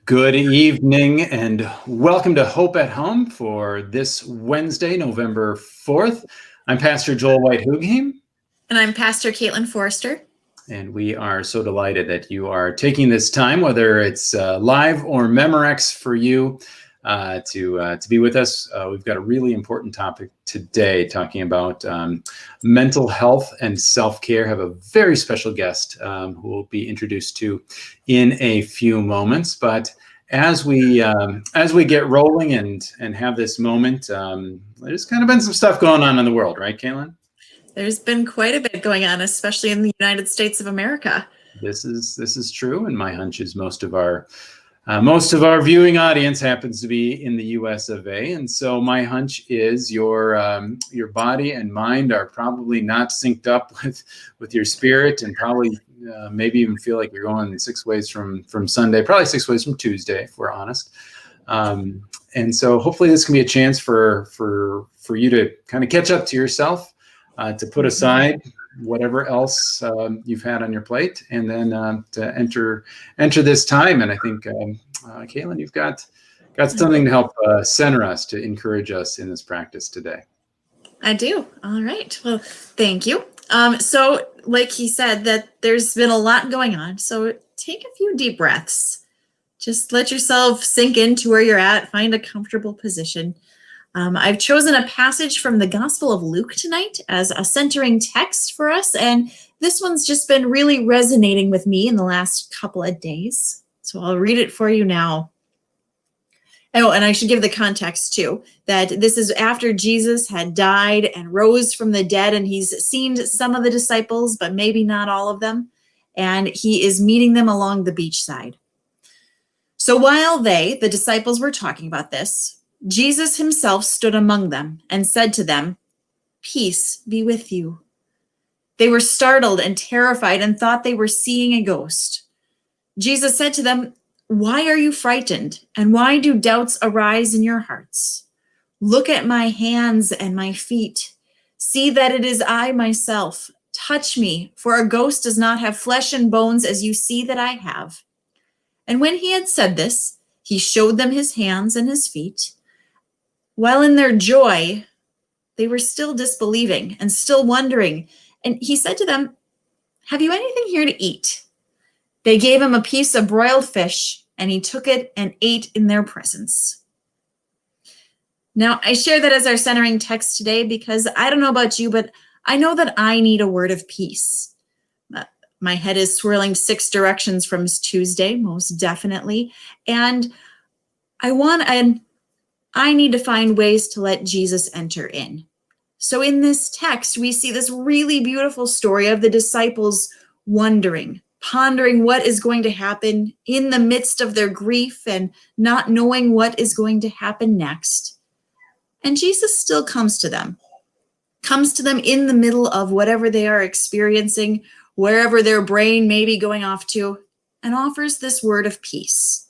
Good evening and welcome to Hope at Home for this Wednesday, November 4th. I'm Pastor Joel White-Hugheim. And I'm Pastor Kaitlyn Forster. And we are so delighted that you are taking this time, whether it's live or Memorex for you, to be with us. We've got a really important topic today, talking about mental health and self-care. Have a very special guest who we'll be introduced to in a few moments. But as we get rolling and have this moment, there's kind of been some stuff going on in the world, right, Kaitlyn? There's been quite a bit going on, especially in the United States of America. This is true, and my hunch is most of our viewing audience happens to be in the U.S. of A. And so my hunch is your body and mind are probably not synced up with your spirit, and probably maybe even feel like you're going 6 ways from Sunday, probably 6 ways from Tuesday, if we're honest. And so hopefully this can be a chance for you to kind of catch up to yourself. To put aside whatever else you've had on your plate, and then to enter this time. And I think, Kaitlyn, you've got something to help center us, to encourage us in this practice today. I do. All right. Well, thank you. So like he said, that there's been a lot going on. So take a few deep breaths. Just let yourself sink into where you're at. Find a comfortable position. I've chosen a passage from the Gospel of Luke tonight as a centering text for us, and this one's just been really resonating with me in the last couple of days. So I'll read it for you now. Oh, and I should give the context too, that this is after Jesus had died and rose from the dead, and he's seen some of the disciples, but maybe not all of them, and he is meeting them along the beachside. So while the disciples, were talking about this, Jesus himself stood among them and said to them, "Peace be with you." They were startled and terrified and thought they were seeing a ghost. Jesus said to them, "Why are you frightened? And why do doubts arise in your hearts? Look at my hands and my feet. See that it is I myself. Touch me, for a ghost does not have flesh and bones as you see that I have." And when he had said this, he showed them his hands and his feet. While in their joy, they were still disbelieving and still wondering. And he said to them, "Have you anything here to eat?" They gave him a piece of broiled fish, and he took it and ate in their presence. Now, I share that as our centering text today because I don't know about you, but I know that I need a word of peace. My head is swirling 6 directions from Tuesday, most definitely. And I need to find ways to let Jesus enter in. So in this text, we see this really beautiful story of the disciples wondering, pondering what is going to happen in the midst of their grief and not knowing what is going to happen next. And Jesus still comes to them in the middle of whatever they are experiencing, wherever their brain may be going off to, and offers this word of peace.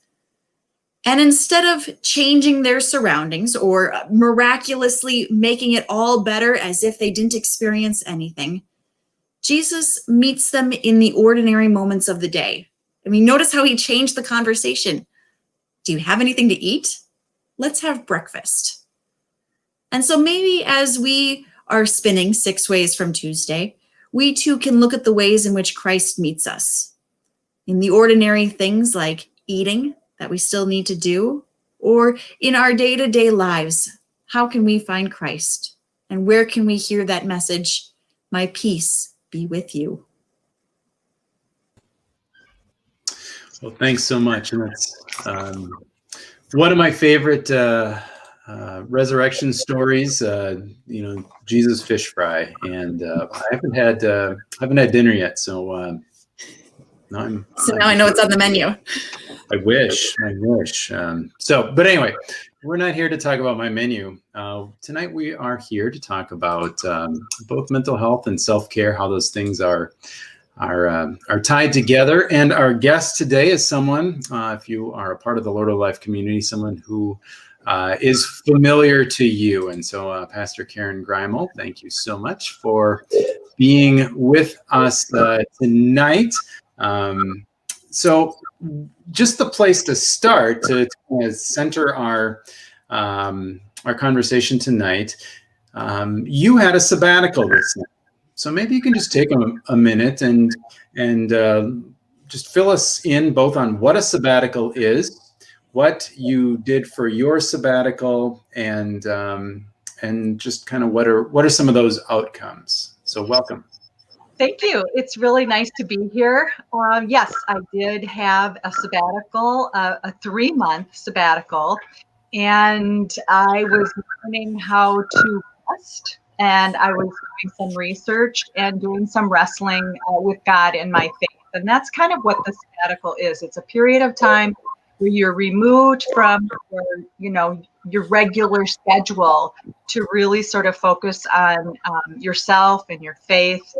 And instead of changing their surroundings or miraculously making it all better as if they didn't experience anything, Jesus meets them in the ordinary moments of the day. I mean, notice how he changed the conversation. Do you have anything to eat? Let's have breakfast. And so maybe as we are spinning 6 ways from Tuesday, we too can look at the ways in which Christ meets us. In the ordinary things like eating, that we still need to do, or in our day-to-day lives, how can we find Christ? And where can we hear that message, "My peace be with you"? Well, thanks so much. And that's one of my favorite resurrection stories. Jesus fish fry, and I haven't had dinner yet, so now I know it's on the menu. I wish. But anyway, we're not here to talk about my menu. Tonight we are here to talk about both mental health and self-care, how those things are tied together. And our guest today is someone, if you are a part of the Lord of Life community, someone who is familiar to you. And so Pastor Karen Greimel, thank you so much for being with us tonight. So just the place to start to kind of center our conversation tonight. You had a sabbatical this night. So maybe you can just take a minute and just fill us in both on what a sabbatical is, what you did for your sabbatical, and just kind of what are some of those outcomes. So welcome. Thank you. It's really nice to be here. Yes, I did have a sabbatical, a 3-month sabbatical, and I was learning how to rest, and I was doing some research and doing some wrestling with God and my faith. And that's kind of what the sabbatical is. It's a period of time where you're removed from your regular schedule to really sort of focus on yourself and your faith.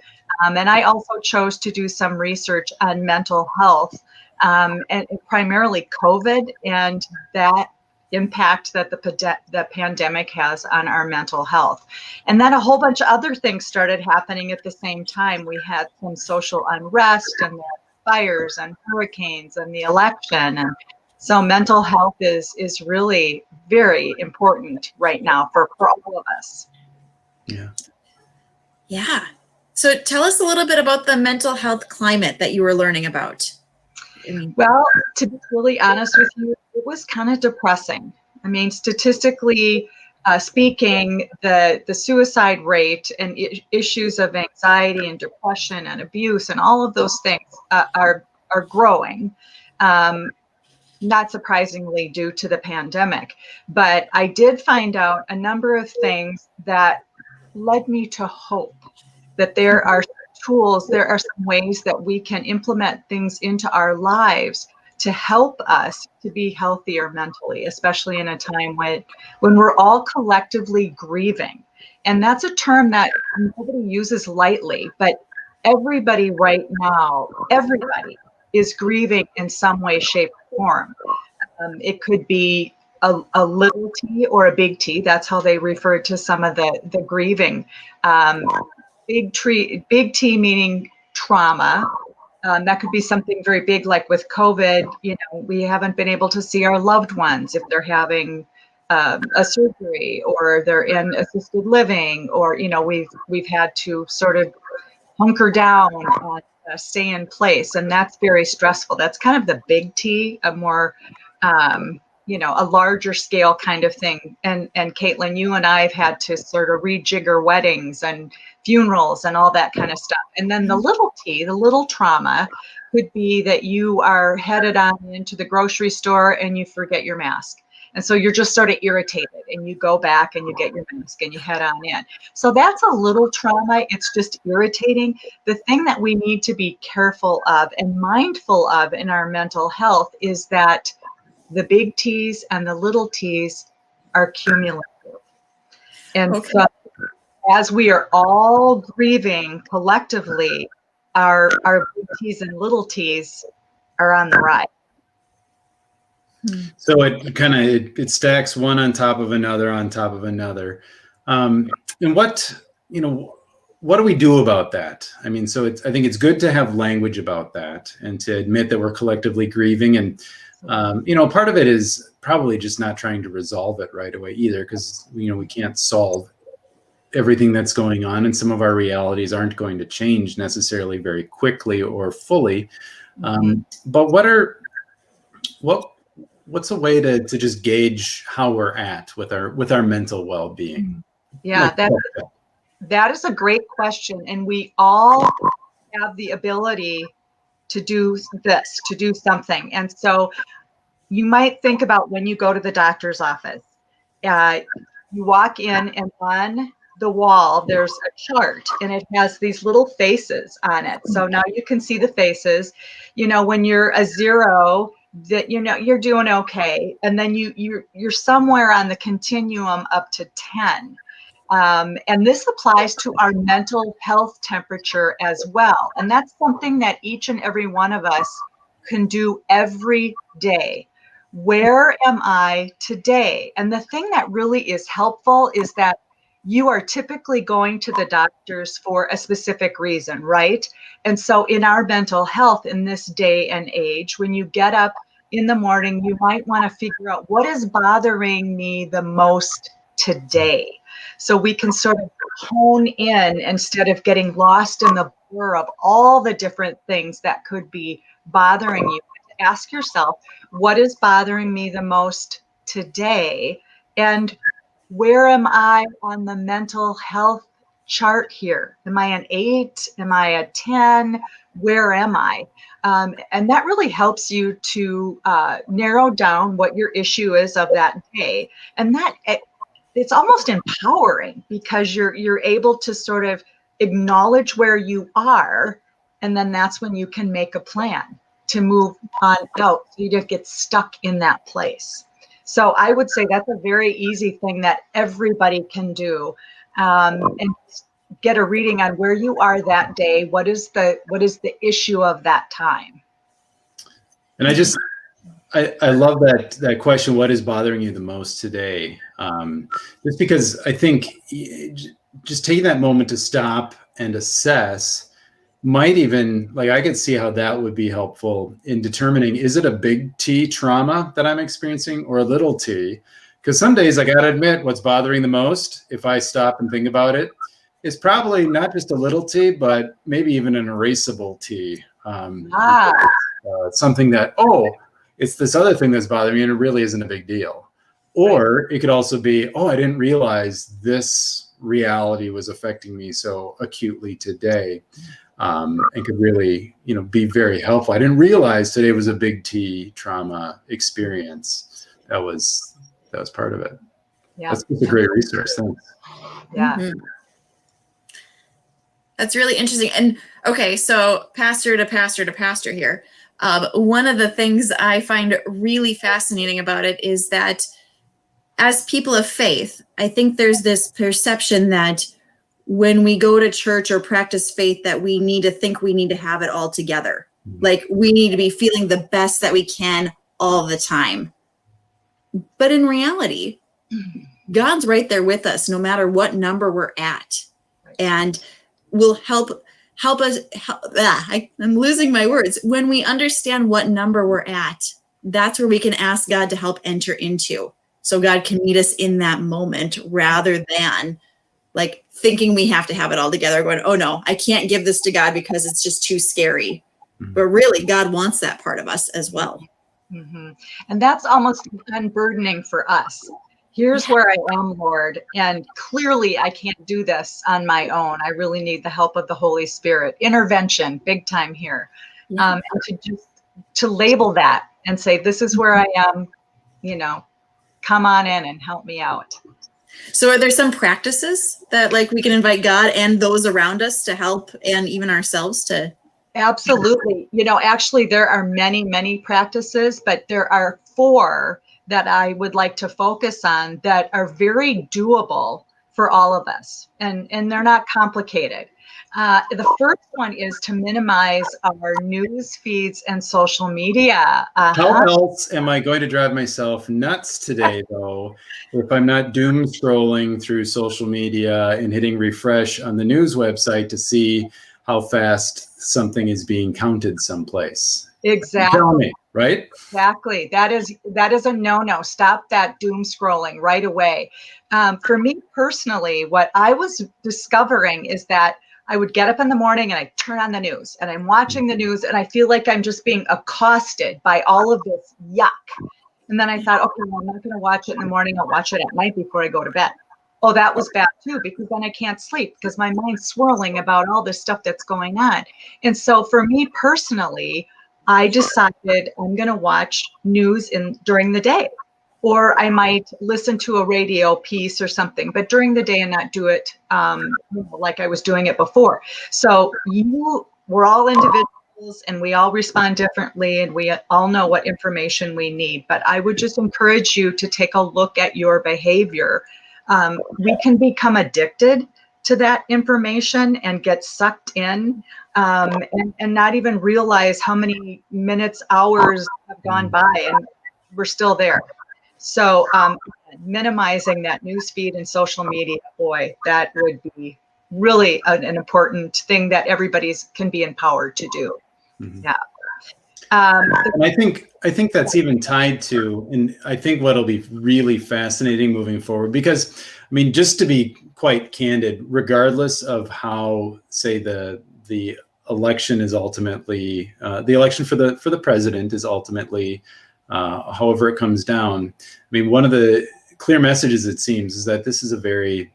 And I also chose to do some research on mental health and primarily COVID and that impact that the pandemic has on our mental health. And then a whole bunch of other things started happening at the same time. We had some social unrest and the fires and hurricanes and the election. And so mental health is really very important right now for all of us. Yeah. Yeah. So tell us a little bit about the mental health climate that you were learning about. Well, to be really honest with you, it was kind of depressing. I mean, statistically speaking, the suicide rate and issues of anxiety and depression and abuse and all of those things are growing. Not surprisingly due to the pandemic. But I did find out a number of things that led me to hope that there are tools, there are some ways that we can implement things into our lives to help us to be healthier mentally, especially in a time when we're all collectively grieving. And that's a term that nobody uses lightly, but everybody right now, everybody is grieving in some way, shape, or form. It could be a little t or a big T. That's how they refer to some of the grieving. Big T meaning trauma. That could be something very big, like with COVID. We haven't been able to see our loved ones if they're having a surgery or they're in assisted living, or we've had to sort of hunker down and stay in place, and that's very stressful. That's kind of the big T, a more a larger scale kind of thing. And Kaitlyn, you and I have had to sort of rejigger weddings and funerals and all that kind of stuff. And then the little T, the little trauma, could be that you are headed on into the grocery store and you forget your mask. And so you're just sort of irritated and you go back and you get your mask and you head on in. So that's a little trauma. It's just irritating. The thing that we need to be careful of and mindful of in our mental health is that the big T's and the little T's are cumulative. And so as we are all grieving collectively, our big T's and little T's are on the rise. So it kind of it stacks one on top of another on top of another. And what do we do about that? I mean, so I think it's good to have language about that and to admit that we're collectively grieving. And part of it is probably just not trying to resolve it right away either, because we can't solve everything that's going on, and some of our realities aren't going to change necessarily very quickly or fully. But what's a way to just gauge how we're at with our mental well-being? Yeah, that is a great question, and we all have the ability to do this, to do something. And so you might think about when you go to the doctor's office, you walk in and on the wall, there's a chart and it has these little faces on it. So now you can see the faces, when you're a 0, that, you're doing okay. And then you're somewhere on the continuum up to 10. And this applies to our mental health temperature as well. And that's something that each and every one of us can do every day. Where am I today? And the thing that really is helpful is that you are typically going to the doctors for a specific reason, right? And so in our mental health in this day and age, when you get up in the morning, you might want to figure out what is bothering me the most today. So we can sort of hone in instead of getting lost in the blur of all the different things that could be bothering you. Ask yourself, what is bothering me the most today? And where am I on the mental health chart here? Am I an 8? Am I a 10? Where am I? And that really helps you to narrow down what your issue is of that day. And that it's almost empowering because you're able to sort of acknowledge where you are, and then that's when you can make a plan to move on out so you don't get stuck in that place. So I would say that's a very easy thing that everybody can do, and get a reading on where you are that day. What is the issue of that time? And I love that question. What is bothering you the most today? Just because I think just taking that moment to stop and assess might even, like, I could see how that would be helpful in determining, is it a big T trauma that I'm experiencing or a little t? Because some days I got to admit what's bothering the most, if I stop and think about it, is probably not just a little t, but maybe even an erasable t. It's something that, it's this other thing that's bothering me and it really isn't a big deal. Or it could also be, I didn't realize this reality was affecting me so acutely today. And could really, be very helpful. I didn't realize today was a big T trauma experience. That was part of it. Yeah. That's a great resource. Thanks. Yeah. Mm-hmm. That's really interesting. And okay, so pastor to pastor here. One of the things I find really fascinating about it is that as people of faith, I think there's this perception that when we go to church or practice faith that we need to have it all together. Like we need to be feeling the best that we can all the time. But in reality, God's right there with us no matter what number we're at, and will help us. I'm losing my words. When we understand what number we're at, that's where we can ask God to help enter into. So God can meet us in that moment rather than like thinking we have to have it all together, going, oh no, I can't give this to God because it's just too scary. Mm-hmm. But really, God wants that part of us as well. Mm-hmm. And that's almost unburdening for us. Here's where I am, Lord, and clearly I can't do this on my own. I really need the help of the Holy Spirit. Intervention, big time here. And to label that and say, this is where I am, come on in and help me out. So are there some practices that like we can invite God and those around us to help, and even ourselves to? Absolutely. Actually there are many, many practices, but there are 4 that I would like to focus on that are very doable for all of us. And they're not complicated. The first one is to minimize our news feeds and social media. How else am I going to drive myself nuts today, though, if I'm not doom scrolling through social media and hitting refresh on the news website to see how fast something is being counted someplace? Exactly. Tell me, right? Exactly. That is a no-no. Stop that doom scrolling right away. For me personally, what I was discovering is that I would get up in the morning and I turn on the news and I'm watching the news and I feel like I'm just being accosted by all of this yuck. And then I thought, okay, well, I'm not going to watch it in the morning. I'll watch it at night before I go to bed. Oh, that was bad too, because then I can't sleep because my mind's swirling about all this stuff that's going on. And so for me personally, I decided I'm going to watch news during the day, or I might listen to a radio piece or something, but during the day and not do it like I was doing it before. So we're all individuals and we all respond differently and we all know what information we need. But I would just encourage you to take a look at your behavior. We can become addicted to that information and get sucked in and not even realize how many minutes, hours have gone by and we're still there. So minimizing that news feed and social media, boy, that would be really an important thing that everybody's can be empowered to do. Mhm. Yeah. And I think that's even tied to, and I think what'll be really fascinating moving forward, because I mean, just to be quite candid, regardless of how, say, the election is ultimately, the election for the president is ultimately, however it comes down. I mean, one of the clear messages, it seems, is that this is a very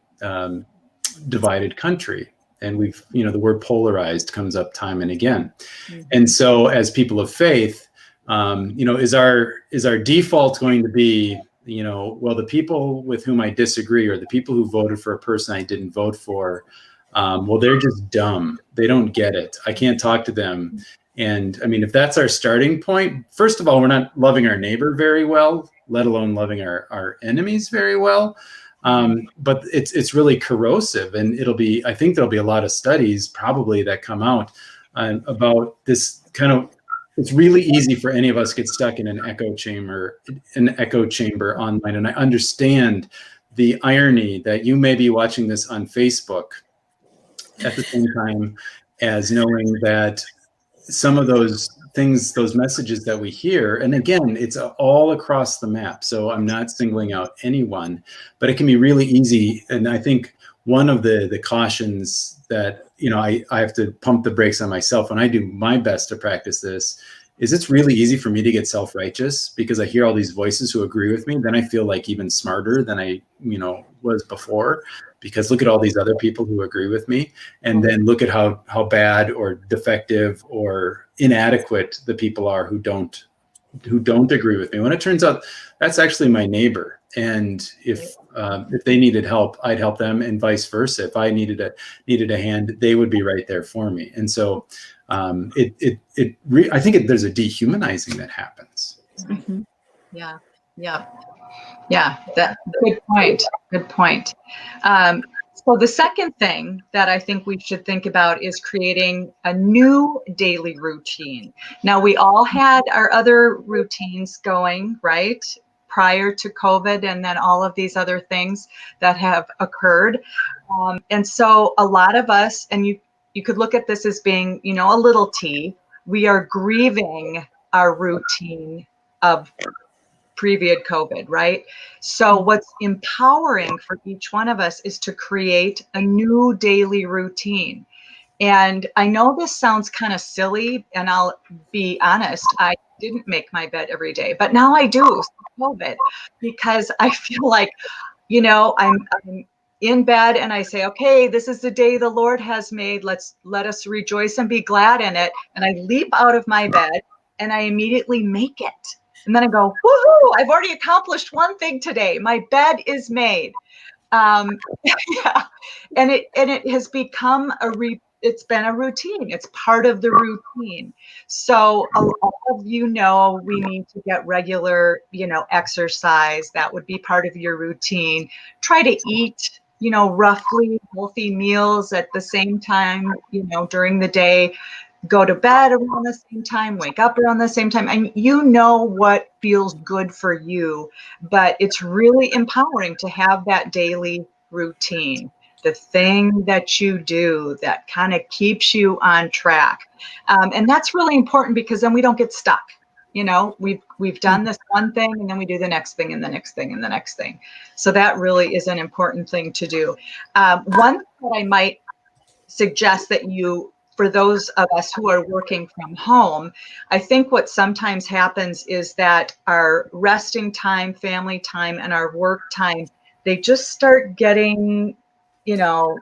divided country. And we've, the word polarized comes up time and again. Mm-hmm. And so as people of faith, is our default going to be, well, the people with whom I disagree, or the people who voted for a person I didn't vote for, well, they're just dumb. They don't get it. I can't talk to them. And I mean, if that's our starting point, first of all, we're not loving our neighbor very well, let alone loving our enemies very well. But it's really corrosive, and I think there'll be a lot of studies probably that come out about this kind of. It's really easy for any of us to get stuck in an echo chamber online. And I understand the irony that you may be watching this on Facebook at the same time as knowing that some of those things, those messages that we hear, and again, it's all across the map. So I'm not singling out anyone, but it can be really easy. And I think one of the cautions that, I have to pump the brakes on myself when I do my best to practice this is it's really easy for me to get self-righteous because I hear all these voices who agree with me. Then I feel like even smarter than I, was before, because look at all these other people who agree with me. And then look at how bad or defective or inadequate the people are who don't agree with me. When it turns out that's actually my neighbor. And if they needed help, I'd help them, and vice versa. If I needed a hand, they would be right there for me. And so I think there's a dehumanizing that happens. Mm-hmm. Yeah. Good point. So the second thing that I think we should think about is creating a new daily routine. Now, we all had our other routines going, right, prior to COVID, and then all of these other things that have occurred. And so a lot of us, and you could look at this as being, a little t, we are grieving our routine of previous COVID, right? So what's empowering for each one of us is to create a new daily routine. And I know this sounds kind of silly, and I'll be honest, I didn't make my bed every day, but now I do since COVID, because I feel like, I'm in bed and I say, okay, this is the day the Lord has made. Let us rejoice and be glad in it. And I leap out of my bed and I immediately make it. And then I go, woohoo, I've already accomplished one thing today. My bed is made. Yeah. And it has become it's been a routine. It's part of the routine. So a lot of we need to get regular, exercise. That would be part of your routine. Try to eat, roughly healthy meals at the same time, during the day. Go to bed around the same time, wake up around the same time. And what feels good for you, but it's really empowering to have that daily routine, the thing that you do that kind of keeps you on track. And that's really important because then we don't get stuck. We've done this one thing and then we do the next thing and the next thing and the next thing. So that really is an important thing to do. One that I might suggest that for those of us who are working from home, I think what sometimes happens is that our resting time, family time, and our work time, they just start getting, And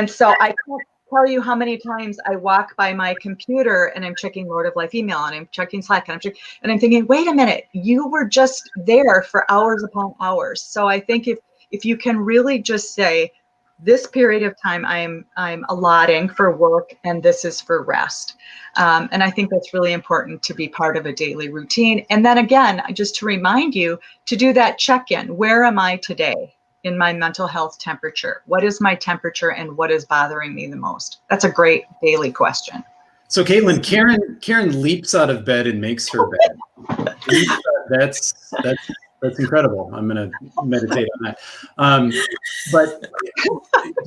so I can't tell you how many times I walk by my computer and I'm checking Lord of Life email and I'm checking Slack and I'm thinking, wait a minute, you were just there for hours upon hours. So I think if you can really just say, this period of time I'm allotting for work and this is for rest. And I think that's really important to be part of a daily routine. And then again, just to remind you to do that check-in. Where am I today in my mental health temperature? What is my temperature and what is bothering me the most? That's a great daily question. So Kaitlyn, Karen leaps out of bed and makes her bed. That's incredible. I'm going to meditate on that. But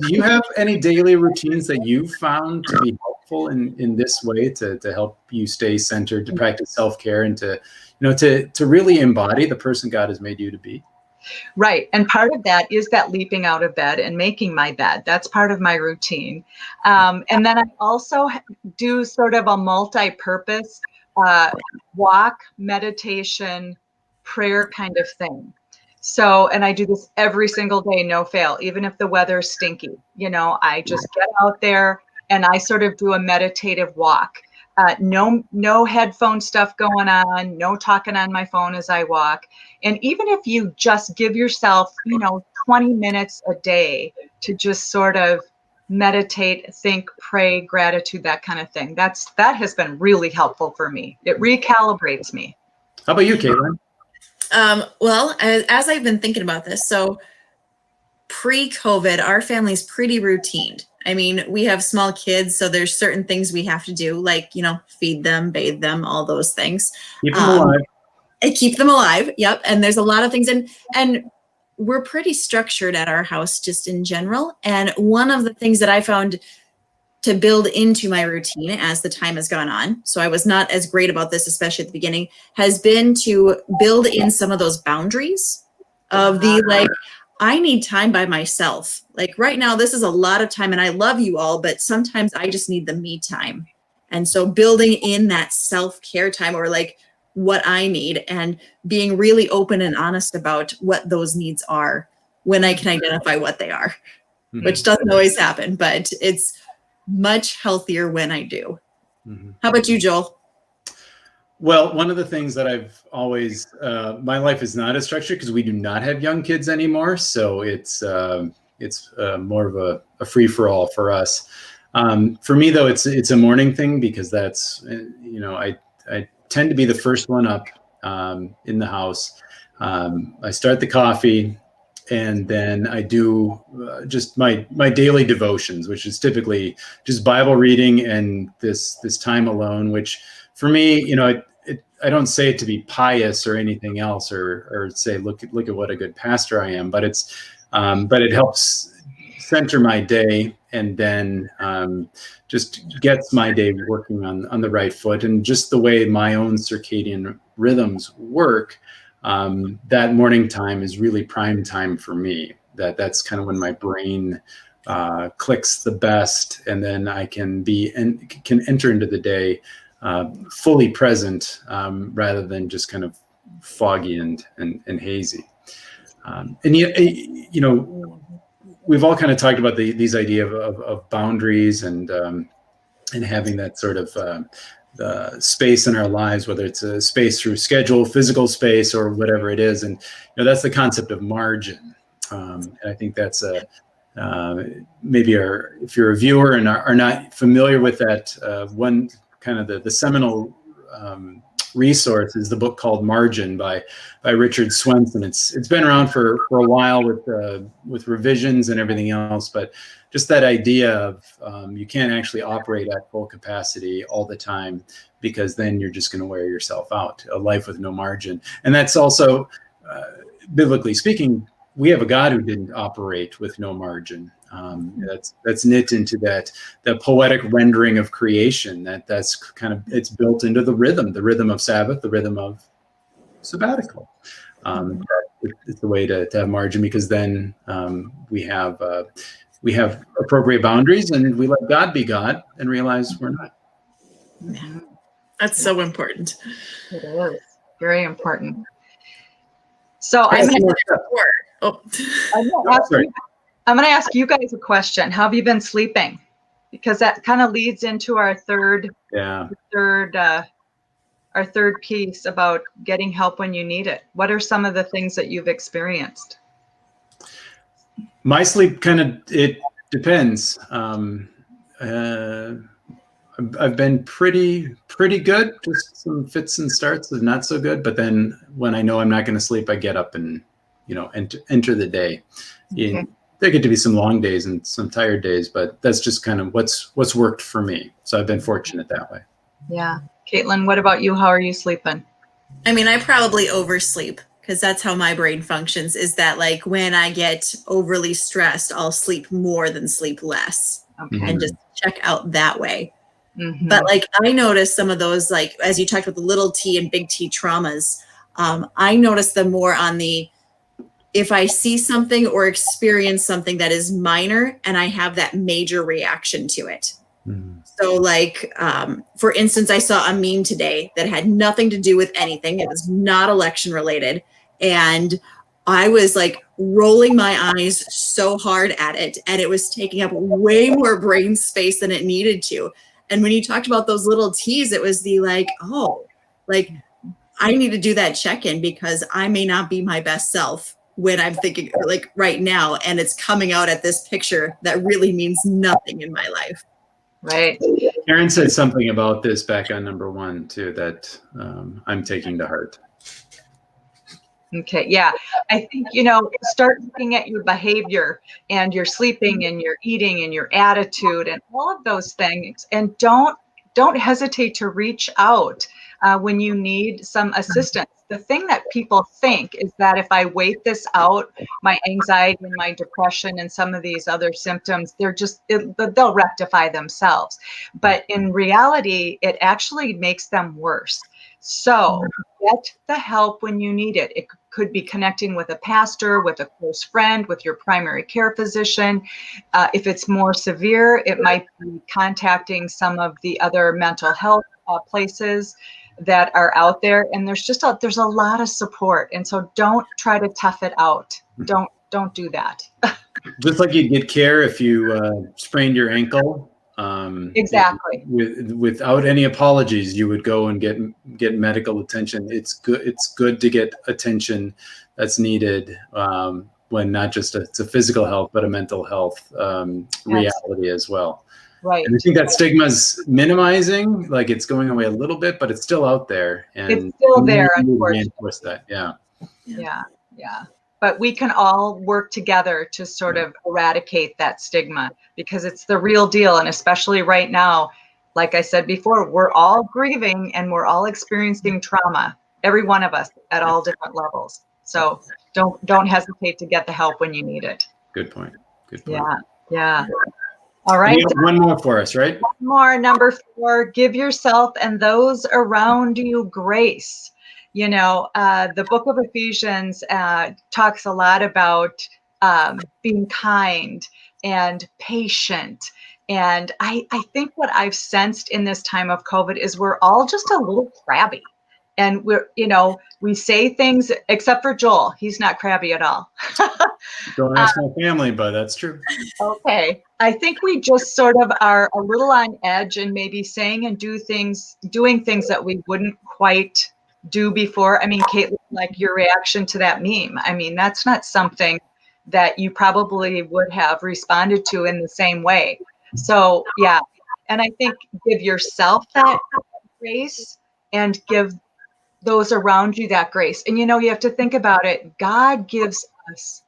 do you have any daily routines that you've found to be helpful in this way to help you stay centered, to practice self-care, and to really embody the person God has made you to be? Right. And part of that is that leaping out of bed and making my bed. That's part of my routine. And then I also do sort of a multi-purpose walk, meditation, prayer kind of thing. So, and I do this every single day, no fail, even if the weather's stinky. I just get out there and I sort of do a meditative walk. No headphone stuff going on, no talking on my phone as I walk. And even if you just give yourself, 20 minutes a day to just sort of meditate, think, pray, gratitude, that kind of thing, that has been really helpful for me. It recalibrates me. How about you, Kaitlyn? Well, as I've been thinking about this, so pre-COVID, our family's pretty routined. I mean, we have small kids, so there's certain things we have to do, like, feed them, bathe them, all those things. Keep them alive. And keep them alive. Yep. And there's a lot of things. And we're pretty structured at our house just in general. And one of the things that I found to build into my routine as the time has gone on, so I was not as great about this, especially at the beginning, has been to build in some of those boundaries of I need time by myself. Like right now, this is a lot of time and I love you all, but sometimes I just need the me time. And so building in that self-care time, or what I need, and being really open and honest about what those needs are when I can identify what they are, which doesn't always happen, but it's much healthier when I do. Mm-hmm. How about you, Joel? Well, one of the things that I've always, my life is not as structured because we do not have young kids anymore. So it's more of a free for all for us. For me though, it's a morning thing because that's, I tend to be the first one up in the house. I start the coffee, and then I do just my daily devotions, which is typically just Bible reading and this time alone, which for me, I don't say it to be pious or anything else, or say, look at what a good pastor I am, but but it helps center my day, and then just gets my day working on the right foot. And just the way my own circadian rhythms work, that morning time is really prime time for me. That's kind of when my brain clicks the best, and then I can enter into the day fully present, rather than just kind of foggy and hazy. And yet, we've all kind of talked about these idea of boundaries and having that sort of space in our lives, whether it's a space through schedule, physical space, or whatever it is. And that's the concept of margin. And I think that's maybe if you're a viewer and are not familiar with that, one kind of the seminal resource is the book called Margin by Richard Swenson. It's been around for a while with revisions and everything else, but just that idea of you can't actually operate at full capacity all the time, because then you're just going to wear yourself out. A life with no margin. And that's also, biblically speaking, we have a God who didn't operate with no margin. That's knit into the poetic rendering of creation. That's kind of, it's built into the rhythm of Sabbath, the rhythm of sabbatical. It's the way to have margin, because then we have appropriate boundaries, and we let God be God and realize we're not. Yeah. That's so important. It is very important. So I'm going to ask you guys a question. How have you been sleeping? Because that kind of leads into our third piece about getting help when you need it. What are some of the things that you've experienced? My sleep it depends. I've been pretty good. Just some fits and starts of not so good. But then when I know I'm not going to sleep, I get up and enter the day. Okay. There get to be some long days and some tired days, but that's just kind of what's worked for me. So I've been fortunate that way. Yeah. Kaitlyn, what about you? How are you sleeping? I mean, I probably oversleep because that's how my brain functions, is that like when I get overly stressed, I'll sleep more than sleep less Okay. and just check out that way. Mhm. But like I noticed some of those, like as you talked about the little T and big T traumas, I noticed them more on the, if I see something or experience something that is minor and I have that major reaction to it. Mhm. So like, for instance, I saw a meme today that had nothing to do with anything. It was not election related. And I was like rolling my eyes so hard at it. And it was taking up way more brain space than it needed to. And when you talked about those little T's, it was the like, oh, like I need to do that check-in because I may not be my best self when I'm thinking like right now. And it's coming out at this picture that really means nothing in my life. Right. Karen said something about this back on number 1 too that I'm taking to heart. Okay. Yeah. I think, start looking at your behavior and your sleeping and your eating and your attitude and all of those things. And don't hesitate to reach out when you need some assistance. The thing that people think is that if I wait this out, my anxiety and my depression and some of these other symptoms, they'll rectify themselves. But in reality, it actually makes them worse. So get the help when you need it. It could be connecting with a pastor, with a close friend, with your primary care physician. If it's more severe, it might be contacting some of the other mental health places that are out there. And there's a lot of support. And so don't try to tough it out. Don't do that. Just like you'd get care if you sprained your ankle. Exactly. Without any apologies, you would go and get medical attention. It's good to get attention that's needed when not just it's a physical health, but a mental health reality as well. Right. And I think that stigma's minimizing, like it's going away a little bit, but it's still out there. And it's still there, we need to unfortunately. reinforce that. Yeah. Yeah. But we can all work together to sort of eradicate that stigma because it's the real deal. And especially right now, like I said before, we're all grieving and we're all experiencing trauma, every one of us at all different levels. So don't hesitate to get the help when you need it. Good point. Good point. Yeah. All right. One more for us, right? One more, number 4, give yourself and those around you grace. The book of Ephesians talks a lot about being kind and patient. And I think what I've sensed in this time of COVID is we're all just a little crabby. And we say things, except for Joel. He's not crabby at all. Don't ask my family, but that's true. Okay. I think we just sort of are a little on edge and maybe saying and doing things that we wouldn't quite do before. I mean, Kaitlyn, like your reaction to that meme. I mean, that's not something that you probably would have responded to in the same way. So, yeah. And I think give yourself that grace and give those around you that grace. And, you have to think about it. God gives us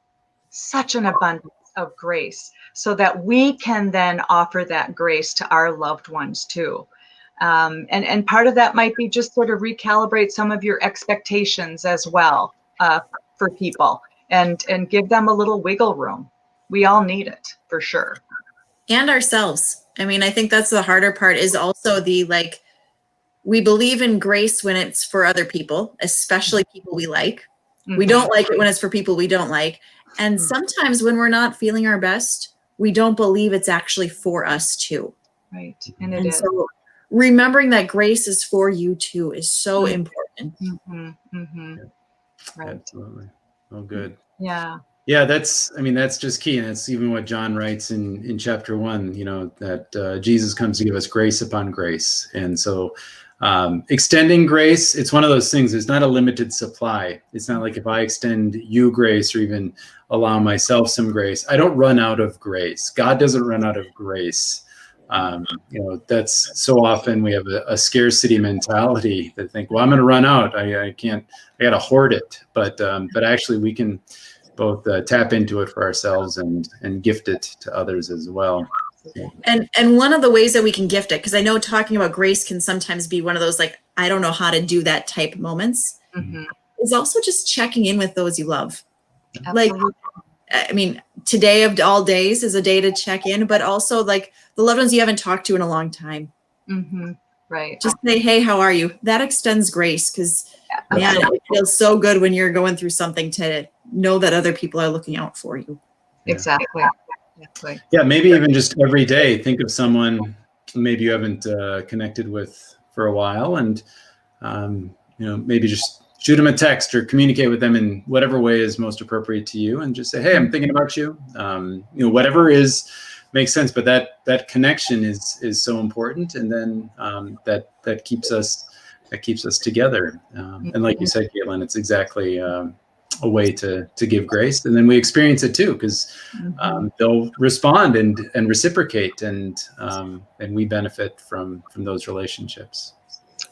such an abundance of grace so that we can then offer that grace to our loved ones too. And part of that might be just sort of recalibrate some of your expectations as well for people and give them a little wiggle room. We all need it for sure. And ourselves. I mean, I think that's the harder part, is also the like, we believe in grace when it's for other people, especially people we like. Mm-hmm. We don't like it when it's for people we don't like. And sometimes when we're not feeling our best, we don't believe it's actually for us too. Right. And it is. So remembering that grace is for you too is so important. Right. Absolutely. Oh, good. Yeah. Yeah, that's just key. And that's even what John writes in chapter 1, that Jesus comes to give us grace upon grace. And so extending grace, it's one of those things. It's not a limited supply. It's not like if I extend you grace or even allow myself some grace, I don't run out of grace. God doesn't run out of grace. That's so often we have a scarcity mentality that think, well, I'm going to run out. I got to hoard it. But actually we can both tap into it for ourselves and gift it to others as well. And one of the ways that we can gift it, because I know talking about grace can sometimes be one of those like, I don't know how to do that type moments, is also just checking in with those you love. Absolutely. Like, I mean, today of all days is a day to check in, but also like the loved ones you haven't talked to in a long time. Right. Just say, hey, how are you? That extends grace, because man, it feels so good when you're going through something to know that other people are looking out for you. Exactly. Yeah, maybe even just every day, think of someone maybe you haven't connected with for a while, and maybe just shoot them a text or communicate with them in whatever way is most appropriate to you, and just say, hey, I'm thinking about you. Whatever makes sense, but that connection is so important, and then that keeps us together. And like you said, Kaitlyn, it's exactly a way to give grace, and then we experience it too, because they'll respond and reciprocate, and we benefit from those relationships.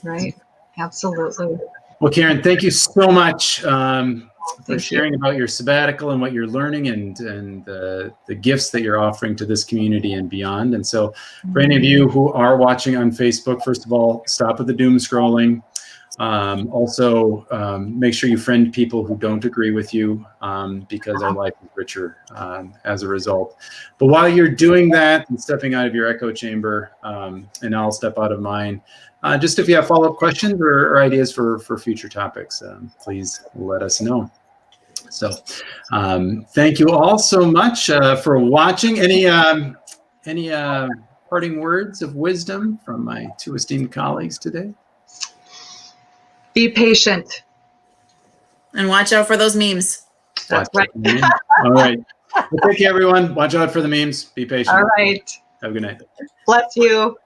Right. Absolutely. Well, Karen, thank you so much for sharing about your sabbatical and what you're learning, and the gifts that you're offering to this community and beyond. And so for any of you who are watching on Facebook, first of all, stop with the doom scrolling. Also, make sure you friend people who don't agree with you, because our life is richer as a result. But while you're doing that and stepping out of your echo chamber, and I'll step out of mine, just if you have follow-up questions or ideas for future topics, please let us know. So thank you all so much for watching. Any parting words of wisdom from my two esteemed colleagues today? Be patient. And watch out for those memes. That's right. All right. Well, thank you, everyone. Watch out for the memes. Be patient. All right. Have a good night. Bless you.